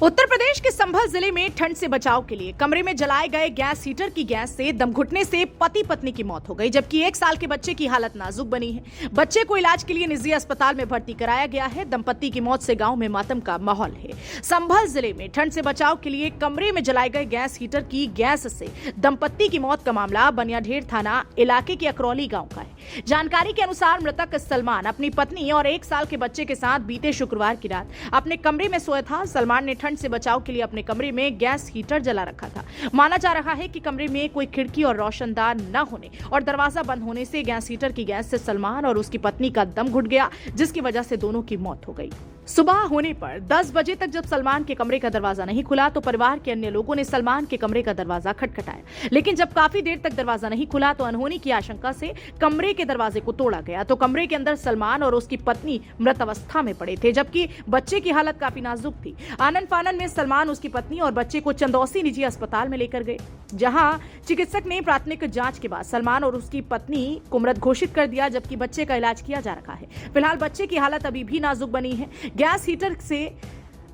उत्तर प्रदेश के संभल जिले में ठंड से बचाव के लिए कमरे में जलाए गए गैस हीटर की गैस से दम घुटने से पति पत्नी की मौत हो गई, जबकि 1 साल के बच्चे की हालत नाजुक बनी है। बच्चे को इलाज के लिए निजी अस्पताल में भर्ती कराया गया है। दंपत्ति की मौत से गांव में मातम का माहौल है। संभल जिले में ठंड से बचाव के लिए कमरे में जलाए गए गैस हीटर की गैस से दंपत्ति की मौत का मामला बनियाढेर थाना इलाके के अकरौली गाँव का है। जानकारी के अनुसार मृतक सलमान अपनी पत्नी और 1 साल के बच्चे के साथ बीते शुक्रवार की रात अपने कमरे में सोया था। सलमान ने ठंड से बचाव के लिए अपने कमरे में गैस हीटर जला रखा था। माना जा रहा है कि कमरे में कोई खिड़की और रोशनदान न होने और दरवाजा बंद होने से गैस हीटर की गैस से सलमान और उसकी पत्नी का दम घुट गया, जिसकी वजह से दोनों की मौत हो गई। सुबह होने पर 10 बजे तक जब सलमान के कमरे का दरवाजा नहीं खुला तो परिवार के अन्य लोगों ने सलमान के कमरे का दरवाजा खटखटाया, लेकिन जब काफी देर तक दरवाजा नहीं खुला तो अनहोनी की आशंका से कमरे के दरवाजे को तोड़ा गया तो कमरे के अंदर सलमान और उसकी पत्नी मृत अवस्था में पड़े थे, जबकि बच्चे की हालत काफी नाजुक थी। आनन फानन में सलमान, उसकी पत्नी और बच्चे को चंदौसी निजी अस्पताल में लेकर गए, जहां चिकित्सक ने प्राथमिक जांच के बाद सलमान और उसकी पत्नी को मृत घोषित कर दिया, जबकि बच्चे का इलाज किया जा रहा है। फिलहाल बच्चे की हालत अभी भी नाजुक बनी है। गैस हीटर से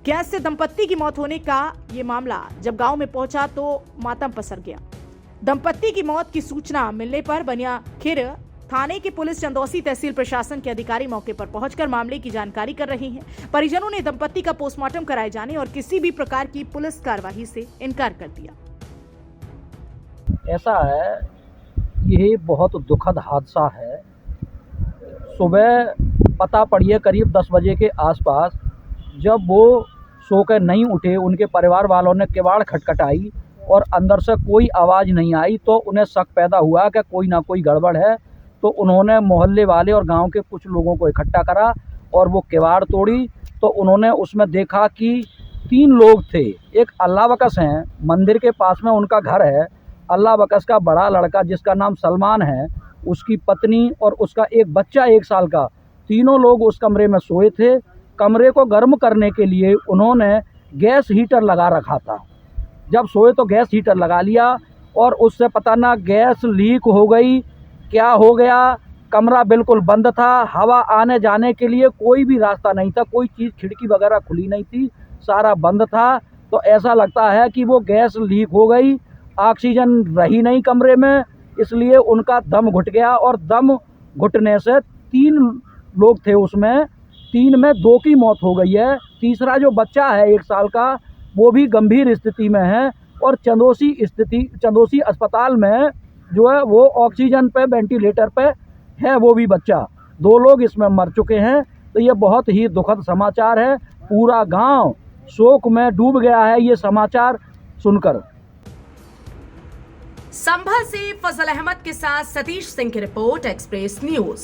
गैस से दंपत्ति की मौत होने का ये मामला जब गांव में पहुंचा तो मातम पसर गया। दंपत्ति की मौत की सूचना मिलने पर बनियाखेर थाने की पुलिस, चंदौसी तहसील प्रशासन के अधिकारी मौके पर पहुंचकर मामले की जानकारी कर रहे हैं। परिजनों ने दंपत्ति का पोस्टमार्टम कराए जाने और किसी भी प्रकार की पुलिस कार्रवाई से इनकार कर दिया। ऐसा है, ये बहुत दुखद हादसा है। सुबह पता पड़ी है करीब 10 बजे के आसपास, जब वो सो कर नहीं उठे, उनके परिवार वालों ने किवाड़ खटखटाई और अंदर से कोई आवाज़ नहीं आई तो उन्हें शक पैदा हुआ कि कोई ना कोई गड़बड़ है। तो उन्होंने मोहल्ले वाले और गांव के कुछ लोगों को इकट्ठा करा और वो किवाड़ तोड़ी तो उन्होंने उसमें देखा कि 3 लोग थे। एक अल्लाह बकस हैं, मंदिर के पास में उनका घर है। अल्लाह बकस का बड़ा लड़का जिसका नाम सलमान है, उसकी पत्नी और उसका एक बच्चा 1 साल का, तीनों लोग उस कमरे में सोए थे। कमरे को गर्म करने के लिए उन्होंने गैस हीटर लगा रखा था। जब सोए तो गैस हीटर लगा लिया और उससे पता ना गैस लीक हो गई, क्या हो गया। कमरा बिल्कुल बंद था, हवा आने जाने के लिए कोई भी रास्ता नहीं था, कोई चीज़ खिड़की वगैरह खुली नहीं थी, सारा बंद था। तो ऐसा लगता है कि वो गैस लीक हो गई, ऑक्सीजन रही नहीं कमरे में, इसलिए उनका दम घुट गया और दम घुटने से 3 लोग थे उसमें, 3 में 2 की मौत हो गई है। तीसरा जो बच्चा है 1 साल का, वो भी गंभीर स्थिति में है और चंदौसी अस्पताल में जो है वो ऑक्सीजन पे, वेंटिलेटर पे है वो भी बच्चा। 2 लोग इसमें मर चुके हैं। तो ये बहुत ही दुखद समाचार है। पूरा गांव शोक में डूब गया है ये समाचार सुनकर। संभल से फजल अहमद के साथ सतीश सिंह की रिपोर्ट, एक्सप्रेस न्यूज।